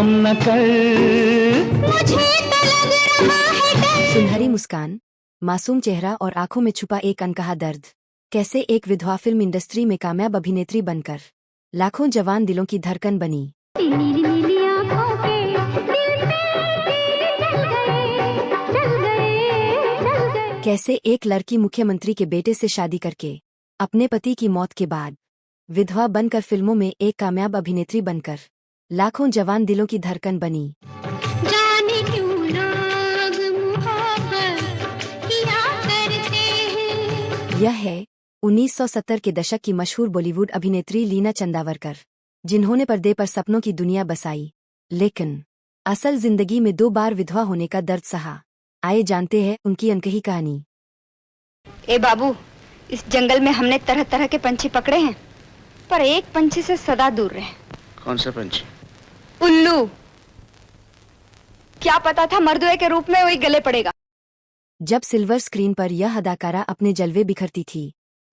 काम न कर। मुझे तो लग रहा है डर। सुनहरी मुस्कान, मासूम चेहरा और आंखों में छुपा एक अनकहा दर्द। कैसे एक विधवा फिल्म इंडस्ट्री में कामयाब अभिनेत्री बनकर लाखों जवान दिलों की धड़कन बनी। नीली नीली आँखों के दिल में चल गए। कैसे एक लड़की मुख्यमंत्री के बेटे से शादी करके अपने पति की मौत के बाद विधवा बनकर फिल्मों में एक कामयाब अभिनेत्री बनकर लाखों जवान दिलों की धड़कन बनी। जाने क्यों लोग मोहब्बत किया करते हैं। यह है 1970 के दशक की मशहूर बॉलीवुड अभिनेत्री लीना चंदावरकर, जिन्होंने पर्दे पर सपनों की दुनिया बसाई, लेकिन असल जिंदगी में 2 बार विधवा होने का दर्द सहा। आइए जानते हैं उनकी अनकही कहानी। ए बाबू, इस जंगल में हमने तरह तरह के पंछी पकड़े हैं, पर एक पंछी से सदा दूर रहे। कौन सा पंछी? उल्लू। क्या पता था मर्दुए के रूप में वही गले पड़ेगा। जब सिल्वर स्क्रीन पर यह अदाकारा अपने जलवे बिखरती थी,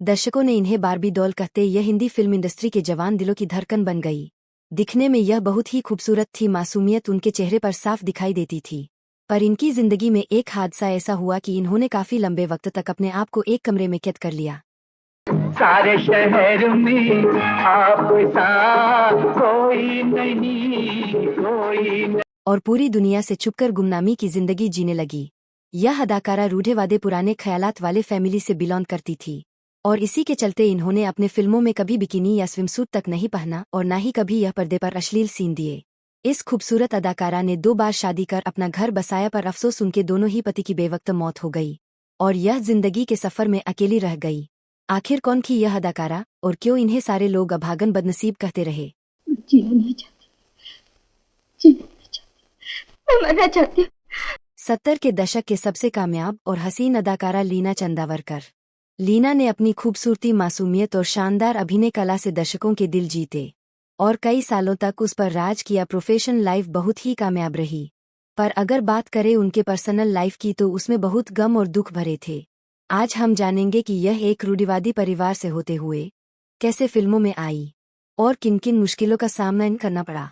दर्शकों ने इन्हें बार्बी डॉल कहते यह हिंदी फिल्म इंडस्ट्री के जवान दिलों की धड़कन बन गई। दिखने में यह बहुत ही खूबसूरत थी, मासूमियत उनके चेहरे पर साफ दिखाई देती थी। पर इनकी जिंदगी में एक हादसा ऐसा हुआ कि इन्होंने काफी लंबे वक्त तक अपने आप को एक कमरे में कैद कर लिया। सारे शहर में आप सा कोई नहीं, कोई नहीं। और पूरी दुनिया से छुपकर गुमनामी की जिंदगी जीने लगी। यह अदाकारा रूढ़ेवादे पुराने ख्यालात वाले फैमिली से बिलोंग करती थी, और इसी के चलते इन्होंने अपने फिल्मों में कभी बिकिनी या स्विमसूट तक नहीं पहना और न ही कभी यह पर्दे पर अश्लील सीन दिए। इस खूबसूरत अदाकारा ने 2 बार शादी कर अपना घर बसाया, पर अफसोस उनके दोनों ही पति की बेवक्त मौत हो गई और यह जिंदगी के सफर में अकेली रह गई। आखिर कौन थी यह अदाकारा और क्यों इन्हें सारे लोग अभागन बदनसीब कहते रहे? जीना नहीं चाहती, जीना नहीं चाहती, मैं मरना चाहती हूँ। 70 के दशक के सबसे कामयाब और हसीन अदाकारा लीना चंदावरकर। लीना ने अपनी खूबसूरती, मासूमियत और शानदार अभिनय कला से दर्शकों के दिल जीते और कई सालों तक उस पर राज किया। प्रोफेशनल लाइफ बहुत ही कामयाब रही, पर अगर बात करें उनके पर्सनल लाइफ की तो उसमें बहुत गम और दुख भरे थे। आज हम जानेंगे कि यह एक रूढ़िवादी परिवार से होते हुए कैसे फिल्मों में आई और किन किन मुश्किलों का सामना करना पड़ा।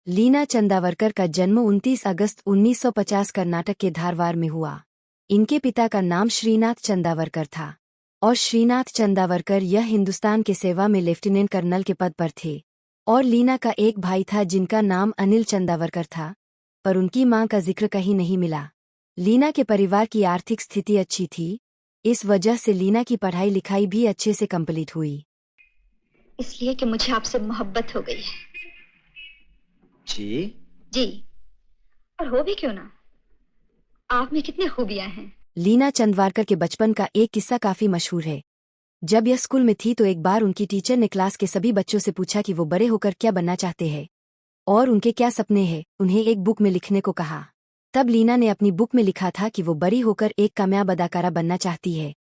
लीना चंदावरकर का जन्म 29 अगस्त 1950 कर्नाटक के धारवाड़ में हुआ। इनके पिता का नाम श्रीनाथ चंदावरकर था और श्रीनाथ चंदावरकर यह हिंदुस्तान के सेवा में लेफ्टिनेंट कर्नल के पद पर थे। और लीना का एक भाई था जिनका नाम अनिल चंदावरकर था, पर उनकी मां का जिक्र कहीं नहीं मिला। लीना के परिवार की आर्थिक स्थिति अच्छी थी, इस वजह से लीना की पढ़ाई लिखाई भी अच्छे से कंप्लीट हुई। इसलिए कि मुझे आपसे मोहब्बत हो गई है। जी? जी, और हो भी क्यों ना, आप में कितनी खूबियां हैं। लीना चंदावरकर के बचपन का एक किस्सा काफी मशहूर है। जब यह स्कूल में थी तो एक बार उनकी टीचर ने क्लास के सभी बच्चों से पूछा कि वो बड़े होकर क्या बनना चाहते हैं और उनके क्या सपने हैं। उन्हें एक बुक में लिखने को कहा। तब लीना ने अपनी बुक में लिखा था कि वो बड़ी होकर एक कामयाब अदाकारा बनना चाहती है।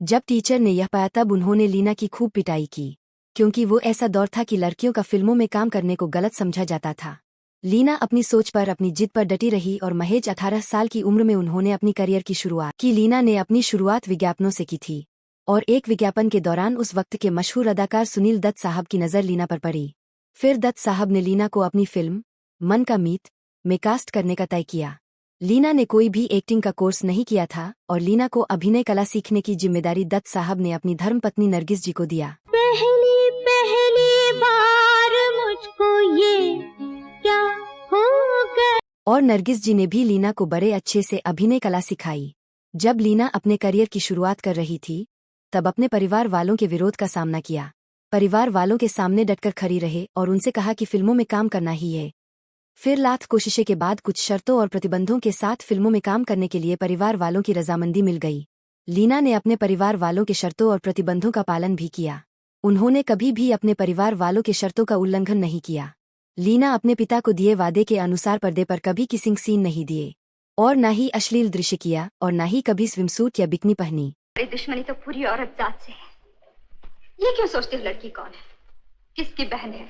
जब टीचर ने यह पाया तब उन्होंने लीना की खूब पिटाई की, क्योंकि वो ऐसा दौर था कि लड़कियों का फिल्मों में काम करने को गलत समझा जाता था। लीना अपनी सोच पर, अपनी जिद पर डटी रही और महज 18 साल की उम्र में उन्होंने अपनी करियर की शुरुआत की। लीना ने अपनी शुरुआत विज्ञापनों से की थी और एक विज्ञापन के दौरान उस वक्त के मशहूर अदाकार सुनील दत्त साहब की नज़र लीना पर पड़ी। फिर दत्त साहब ने लीना को अपनी फिल्म मन का मीत में कास्ट करने का तय किया। लीना ने कोई भी एक्टिंग का कोर्स नहीं किया था और लीना को अभिनय कला सीखने की जिम्मेदारी दत्त साहब ने अपनी धर्मपत्नी नरगिस जी को दिया। पहली पहली बार मुझको ये क्या हो गया। और नरगिस जी ने भी लीना को बड़े अच्छे से अभिनय कला सिखाई। जब लीना अपने करियर की शुरुआत कर रही थी तब अपने परिवार वालों के विरोध का सामना किया। परिवार वालों के सामने डटकर खड़ी रहे और उनसे कहा कि फिल्मों में काम करना ही है। फिर लाख कोशिशें के बाद कुछ शर्तों और प्रतिबंधों के साथ फिल्मों में काम करने के लिए परिवार वालों की रजामंदी मिल गई। लीना ने अपने परिवार वालों के शर्तों और प्रतिबंधों का पालन भी किया। उन्होंने कभी भी अपने परिवार वालों के शर्तों का उल्लंघन नहीं किया। लीना अपने पिता को दिए वादे के अनुसार पर्दे पर कभी किसिंग सीन नहीं दिए और न ही अश्लील दृश्य किया और न ही कभी स्विमसूट या बिकनी पहनी। मेरी दुश्मनी तो पूरी औरत जात से है। ये क्यों सोचती हो लड़की कौन है, किसकी बहन है,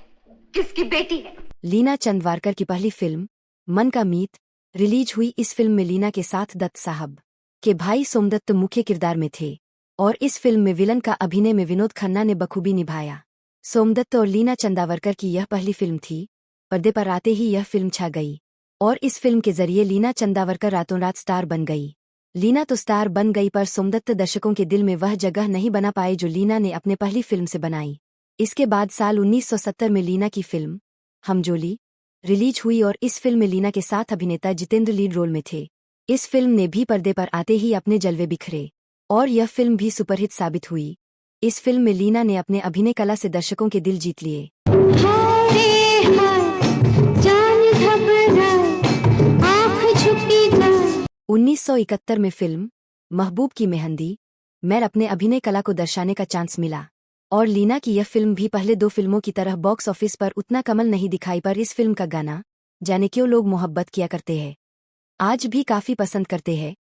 किसकी बेटी है। लीना चंदावरकर की पहली फिल्म मन का मीत रिलीज हुई। इस फिल्म में लीना के साथ दत्त साहब के भाई सोमदत्त मुख्य किरदार में थे और इस फिल्म में विलन का अभिनय में विनोद खन्ना ने बखूबी निभाया। सोमदत्त और लीना चंदावरकर की यह पहली फिल्म थी, पर्दे पर आते ही यह फिल्म छा गई और इस फिल्म के जरिए लीना चंदावरकर रातों रात स्टार बन गई। लीना तो स्टार बन गई पर सोमदत्त दर्शकों के दिल में वह जगह नहीं बना पाए जो लीना ने अपने पहली फिल्म से बनाई। इसके बाद साल 1970 में लीना की फिल्म हमजोली रिलीज हुई और इस फिल्म में लीना के साथ अभिनेता जितेंद्र लीड रोल में थे। इस फिल्म ने भी पर्दे पर आते ही अपने जलवे बिखरे और यह फिल्म भी सुपरहिट साबित हुई। इस फिल्म में लीना ने अपने अभिनय कला से दर्शकों के दिल जीत लिए। 1971 में फिल्म महबूब की मेहंदी में अपने अभिनय कला को दर्शाने का चांस मिला और लीना की यह फिल्म भी पहले दो फिल्मों की तरह बॉक्स ऑफिस पर उतना कमल नहीं दिखाई, पर इस फिल्म का गाना जाने क्यों लोग मोहब्बत किया करते हैं आज भी काफी पसंद करते हैं।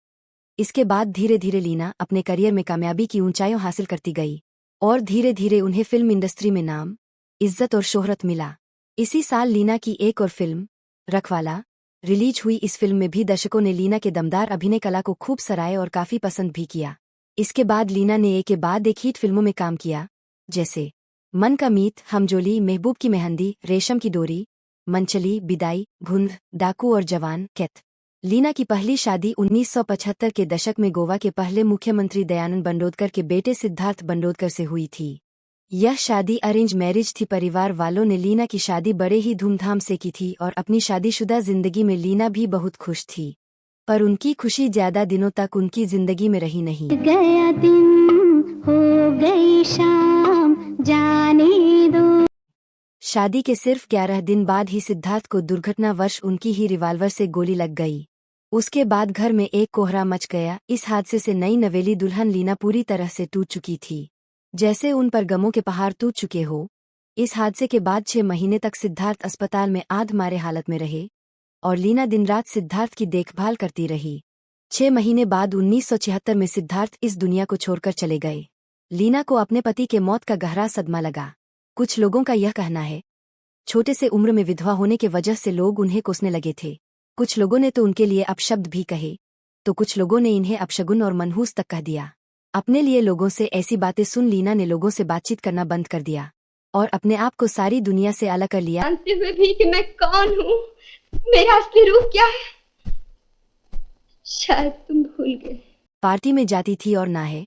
इसके बाद धीरे धीरे लीना अपने करियर में कामयाबी की ऊंचाइयों हासिल करती गई और धीरे धीरे उन्हें फिल्म इंडस्ट्री में नाम, इज्जत और शोहरत मिला। इसी साल लीना की एक और फिल्म रखवाला रिलीज हुई। इस फिल्म में भी दर्शकों ने लीना के दमदार अभिनय कला को खूब सराहा और काफी पसंद भी किया। इसके बाद लीना ने एक के बाद एक हिट फिल्मों में काम किया, जैसे मन का मीत, हमजोली, महबूब की मेहंदी, रेशम की डोरी, मनचली, बिदाई, घुंध, डाकू और जवान कैद। लीना की पहली शादी 1975 के दशक में गोवा के पहले मुख्यमंत्री दयानंद बंडोदकर के बेटे सिद्धार्थ बंडोदकर से हुई थी। यह शादी अरेंज मैरिज थी। परिवार वालों ने लीना की शादी बड़े ही धूमधाम से की थी और अपनी शादीशुदा जिंदगी में लीना भी बहुत खुश थी, पर उनकी खुशी ज्यादा दिनों तक उनकी जिंदगी में रही नहीं। गया दिन हो गई शाम, जाने दो। शादी के सिर्फ 11 दिन बाद ही सिद्धार्थ को दुर्घटनावश उनकी ही रिवाल्वर से गोली लग गई। उसके बाद घर में एक कोहरा मच गया। इस हादसे से नई नवेली दुल्हन लीना पूरी तरह से टूट चुकी थी, जैसे उन पर गमों के पहाड़ टूट चुके हो। इस हादसे के बाद 6 महीने तक सिद्धार्थ अस्पताल में आध मारे हालत में रहे और लीना दिन रात सिद्धार्थ की देखभाल करती रही। 6 महीने बाद 1976 में सिद्धार्थ इस दुनिया को छोड़कर चले गए। लीना को अपने पति के मौत का गहरा सदमा लगा। कुछ लोगों का यह कहना है छोटे से उम्र में विधवा होने के वजह से लोग उन्हें कोसने लगे थे। कुछ लोगों ने तो उनके लिए अपशब्द भी कहे, तो कुछ लोगों ने इन्हें अपशगुन और मनहूस तक कह दिया। अपने लिए लोगों से ऐसी बातें सुन लीना ने लोगों से बातचीत करना बंद कर दिया और अपने आप को सारी दुनिया से अलग कर लिया। जानते हुए भी कि मैं कौन हूँ, मेरा असली रूप क्या है, शायद तुम भूल गए। पार्टी में जाती थी और ना है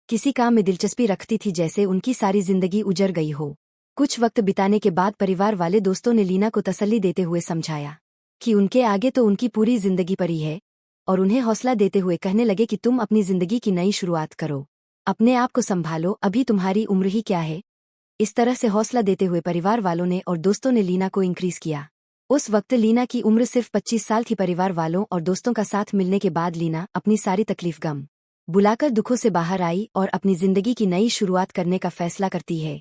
किसी काम में दिलचस्पी रखती थी, जैसे उनकी सारी जिंदगी उजड़ गई हो। कुछ वक्त बिताने के बाद परिवार वाले दोस्तों ने लीना को तसल्ली देते हुए समझाया कि उनके आगे तो उनकी पूरी जिंदगी पड़ी है और उन्हें हौसला देते हुए कहने लगे कि तुम अपनी जिंदगी की नई शुरुआत करो, अपने आप को संभालो, अभी तुम्हारी उम्र ही क्या है। इस तरह से हौसला देते हुए परिवार वालों ने और दोस्तों ने लीना को इंक्रीज किया। उस वक्त लीना की उम्र सिर्फ 25 साल थी। परिवार वालों और दोस्तों का साथ मिलने के बाद लीना अपनी सारी तकलीफ गम बुलाकर दुखों से बाहर आई और अपनी जिंदगी की नई शुरुआत करने का फैसला करती है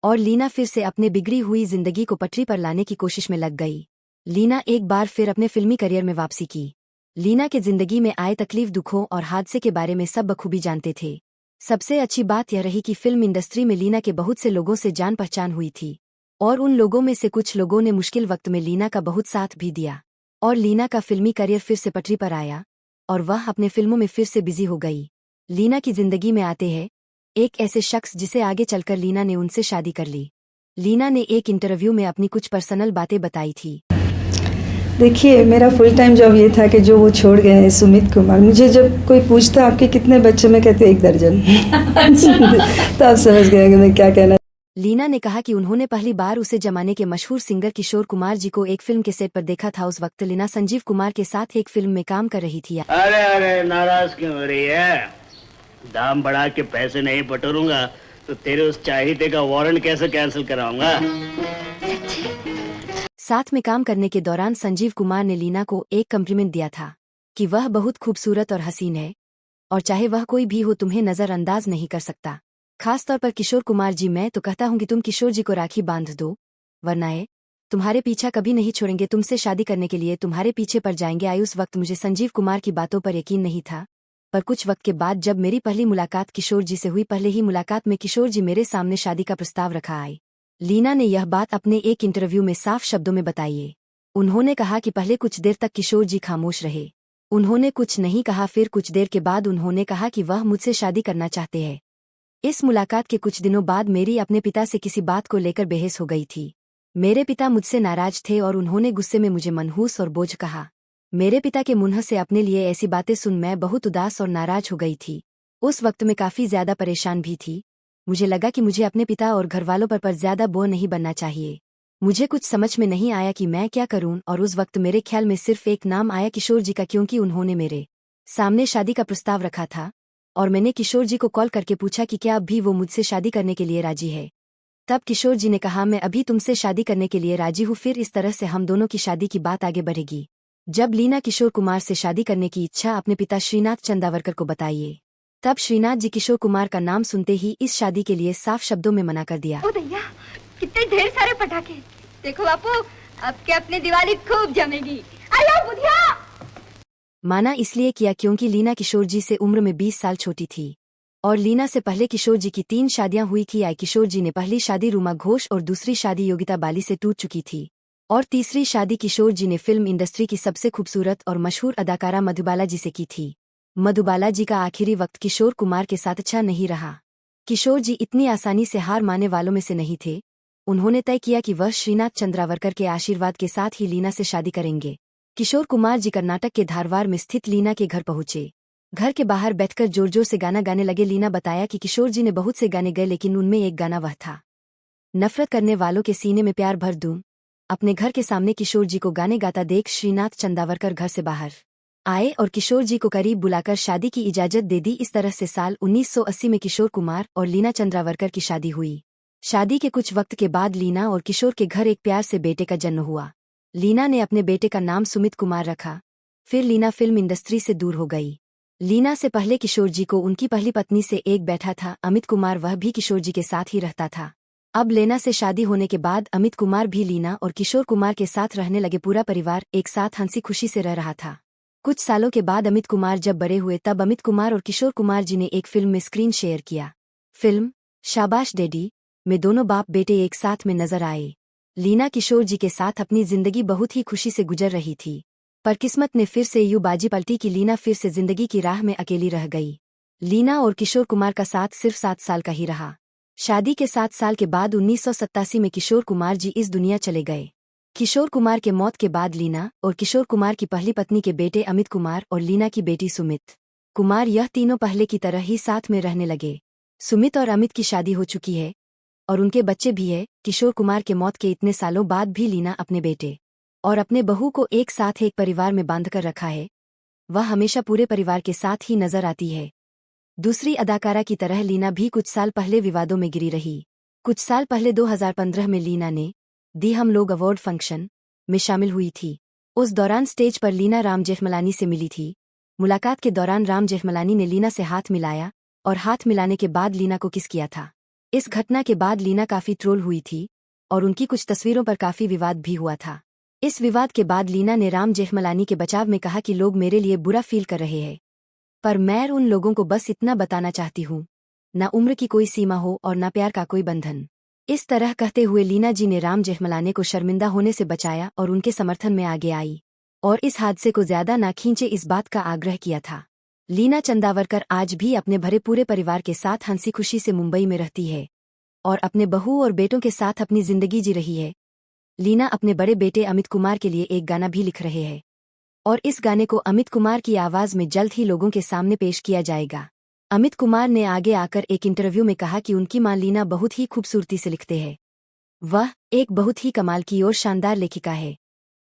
और लीना फिर से अपने बिगड़ी हुई जिंदगी को पटरी पर लाने की कोशिश में लग गई। लीना एक बार फिर अपने फिल्मी करियर में वापसी की। लीना के जिंदगी में आए तकलीफ, दुखों और हादसे के बारे में सब बखूबी जानते थे। सबसे अच्छी बात यह रही कि फिल्म इंडस्ट्री में लीना के बहुत से लोगों से जान पहचान हुई थी और उन लोगों में से कुछ लोगों ने मुश्किल वक्त में लीना का बहुत साथ भी दिया और लीना का फिल्मी करियर फिर से पटरी पर आया और वह अपने फिल्मों में फिर से बिजी हो गई। लीना की जिंदगी में आते हैं एक ऐसे शख्स जिसे आगे चलकर लीना ने उनसे शादी कर ली। लीना ने एक इंटरव्यू में अपनी कुछ पर्सनल बातें बताई थी। देखिए, मेरा फुल टाइम जॉब ये था कि जो वो छोड़ गए हैं सुमित कुमार, मुझे जब कोई पूछता आपके कितने बच्चे, मैं कहती 1 दर्जन। तो आप समझ गए कि मैं क्या कहना। लीना ने कहा कि उन्होंने पहली बार उसे जमाने के मशहूर सिंगर किशोर कुमार जी को एक फिल्म के सेट पर देखा था। उस वक्त लीना संजीव कुमार के साथ एक फिल्म में काम कर रही थी। अरे नाराज क्यों हो रही है? दाम बढ़ा के पैसे नहीं बटोरूंगा तो तेरे उस चाहते का वारंट कैसे कैंसिल कराऊंगा? साथ में काम करने के दौरान संजीव कुमार ने लीना को एक कम्प्लीमेंट दिया था कि वह बहुत खूबसूरत और हसीन है और चाहे वह कोई भी हो तुम्हें नजरअंदाज नहीं कर सकता। खास तौर पर किशोर कुमार जी, मैं तो कहता हूँ कि तुम किशोर जी को राखी बांध दो, वरना है तुम्हारे पीछा कभी नहीं छोड़ेंगे, तुमसे शादी करने के लिए तुम्हारे पीछे पड़ जाएंगे। आई उस वक्त मुझे संजीव कुमार की बातों पर यकीन नहीं था, पर कुछ वक्त के बाद जब मेरी पहली मुलाकात किशोर जी से हुई, पहले ही मुलाकात में किशोर जी मेरे सामने शादी का प्रस्ताव रखा आए। लीना ने यह बात अपने एक इंटरव्यू में साफ शब्दों में बताई। उन्होंने कहा कि पहले कुछ देर तक किशोर जी खामोश रहे, उन्होंने कुछ नहीं कहा। फिर कुछ देर के बाद उन्होंने कहा कि वह मुझसे शादी करना चाहते हैं। इस मुलाकात के कुछ दिनों बाद मेरी अपने पिता से किसी बात को लेकर बहस हो गई थी। मेरे पिता मुझसे नाराज थे और उन्होंने गुस्से में मुझे मनहूस और बोझ कहा। मेरे पिता के मुंह से अपने लिए ऐसी बातें सुन मैं बहुत उदास और नाराज हो गई थी। उस वक्त मैं काफी ज्यादा परेशान भी थी। मुझे लगा कि मुझे अपने पिता और घरवालों पर ज्यादा बोझ नहीं बनना चाहिए। मुझे कुछ समझ में नहीं आया कि मैं क्या करूं, और उस वक्त मेरे ख्याल में सिर्फ एक नाम आया, किशोर जी का, क्योंकि उन्होंने मेरे सामने शादी का प्रस्ताव रखा था और मैंने किशोर जी को कॉल करके पूछा कि क्या अब भी वो मुझसे शादी करने के लिए राजी है। तब किशोर जी ने कहा, मैं अभी तुमसे शादी करने के लिए राजी हूँ। फिर इस तरह से हम दोनों की शादी की बात आगे बढ़ेगी। जब लीना किशोर कुमार से शादी करने की इच्छा अपने पिता श्रीनाथ चंदावरकर को बताइए, तब श्रीनाथ जी किशोर कुमार का नाम सुनते ही इस शादी के लिए साफ शब्दों में मना कर दिया। ओ दैया, कितने ढेर सारे पटाखे। देखो बापू, अब के अपनी दिवाली खूब जमेगी। अरे बुधिया! माना इसलिए किया क्योंकि लीना किशोर जी से उम्र में 20 साल छोटी थी और लीना से पहले किशोर जी की 3 शादियां हुई थी। किशोर जी ने पहली शादी रूमा घोष और दूसरी शादी योगिता बाली से टूट चुकी थी और तीसरी शादी किशोर जी ने फिल्म इंडस्ट्री की सबसे खूबसूरत और मशहूर अदाकारा मधुबाला जी से की थी। मधुबाला जी का आखिरी वक्त किशोर कुमार के साथ अच्छा नहीं रहा। किशोर जी इतनी आसानी से हार मानने वालों में से नहीं थे। उन्होंने तय किया कि वह श्रीनाथ चंद्रावरकर के आशीर्वाद के साथ ही लीना से शादी करेंगे। किशोर कुमार जी कर्नाटक के धारवाड़ में स्थित लीना के घर पहुंचे। घर के बाहर बैठकर जोर जोर से गाना गाने लगे। लीना बताया कि किशोर जी ने बहुत से गाने गाए, लेकिन उनमें एक गाना वह था, नफरत करने वालों के सीने में प्यार भर दूं। अपने घर के सामने किशोर जी को गाने गाता देख श्रीनाथ चंदावरकर घर से बाहर आए और किशोर जी को करीब बुलाकर शादी की इजाजत दे दी। इस तरह से साल 1980 में किशोर कुमार और लीना चंद्रावरकर की शादी हुई। शादी के कुछ वक्त के बाद लीना और किशोर के घर एक प्यार से बेटे का जन्म हुआ। लीना ने अपने बेटे का नाम सुमित कुमार रखा। फिर लीना फिल्म इंडस्ट्री से दूर हो गई। लीना से पहले किशोर जी को उनकी पहली पत्नी से एक बैठा था, अमित कुमार, वह भी किशोर जी के साथ ही रहता था। अब लीना से शादी होने के बाद अमित कुमार भी लीना और किशोर कुमार के साथ रहने लगे। पूरा परिवार एक साथ हंसी खुशी से रह रहा था। कुछ सालों के बाद अमित कुमार जब बड़े हुए, तब अमित कुमार और किशोर कुमार जी ने एक फिल्म में स्क्रीन शेयर किया। फिल्म शाबाश डैडी में दोनों बाप बेटे एक साथ में नजर आए। लीना किशोर जी के साथ अपनी जिंदगी बहुत ही खुशी से गुजर रही थी, पर किस्मत ने फिर से यूं बाजी पलटी कि लीना फिर से जिंदगी की राह में अकेली रह गई। लीना और किशोर कुमार का साथ सिर्फ 7 साल का ही रहा। शादी के 7 साल के बाद 1987 में किशोर कुमार जी इस दुनिया चले गए। किशोर कुमार के मौत के बाद लीना और किशोर कुमार की पहली पत्नी के बेटे अमित कुमार और लीना की बेटी सुमित कुमार, यह तीनों पहले की तरह ही साथ में रहने लगे। सुमित और अमित की शादी हो चुकी है और उनके बच्चे भी है। किशोर कुमार के मौत के इतने सालों बाद भी लीना अपने बेटे और अपने बहू को एक साथ एक परिवार में बांधकर रखा है। वह हमेशा पूरे परिवार के साथ ही नजर आती है। दूसरी अदाकारा की तरह लीना भी कुछ साल पहले विवादों में गिरी रही। कुछ साल पहले 2015 में लीना ने दी हम लोग अवार्ड फंक्शन में शामिल हुई थी। उस दौरान स्टेज पर लीना राम जेठमलानी से मिली थी। मुलाकात के दौरान राम जेठमलानी ने लीना से हाथ मिलाया और हाथ मिलाने के बाद लीना को किस किया था। इस घटना के बाद लीना काफी ट्रोल हुई थी और उनकी कुछ तस्वीरों पर काफी विवाद भी हुआ था। इस विवाद के बाद लीना ने राम जेठमलानी के बचाव में कहा कि लोग मेरे लिए बुरा फील कर रहे हैं, पर मैं उन लोगों को बस इतना बताना चाहती हूँ, न उम्र की कोई सीमा हो और न प्यार का कोई बंधन। इस तरह कहते हुए लीना जी ने राम जेठमलानी को शर्मिंदा होने से बचाया और उनके समर्थन में आगे आई और इस हादसे को ज्यादा ना खींचे इस बात का आग्रह किया था। लीना चंदावरकर आज भी अपने भरे पूरे परिवार के साथ हंसी खुशी से मुंबई में रहती है और अपने बहू और बेटों के साथ अपनी जिंदगी जी रही है। लीना अपने बड़े बेटे अमित कुमार के लिए एक गाना भी लिख रहे हैं और इस गाने को अमित कुमार की आवाज में जल्द ही लोगों के सामने पेश किया जाएगा। अमित कुमार ने आगे आकर एक इंटरव्यू में कहा कि उनकी मां लीना बहुत ही खूबसूरती से लिखते हैं। वह एक बहुत ही कमाल की और शानदार लेखिका है।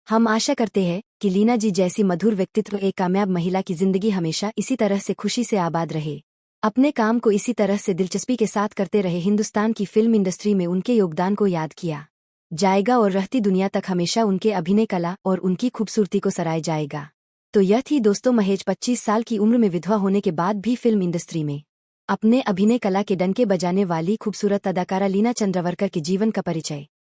हम आशा करते हैं कि लीना जी जैसी मधुर व्यक्तित्व एक कामयाब महिला की जिंदगी हमेशा इसी तरह से खुशी से आबाद रहे। अपने काम को इसी तरह से दिलचस्पी के साथ करते रहे। हिंदुस्तान की फिल्म इंडस्ट्री में उनके योगदान को याद किया जाएगा और रहती दुनिया तक हमेशा उनके अभिनय कला और उनकी खूबसूरती को सराहा जाएगा। तो यह थी दोस्तों महेश 25 साल की उम्र में विधवा होने के बाद भी फिल्म इंडस्ट्री में अपने अभिनय कला के डंके बजाने वाली खूबसूरत अदाकारा लीना चंद्रावरकर के जीवन का परिचय।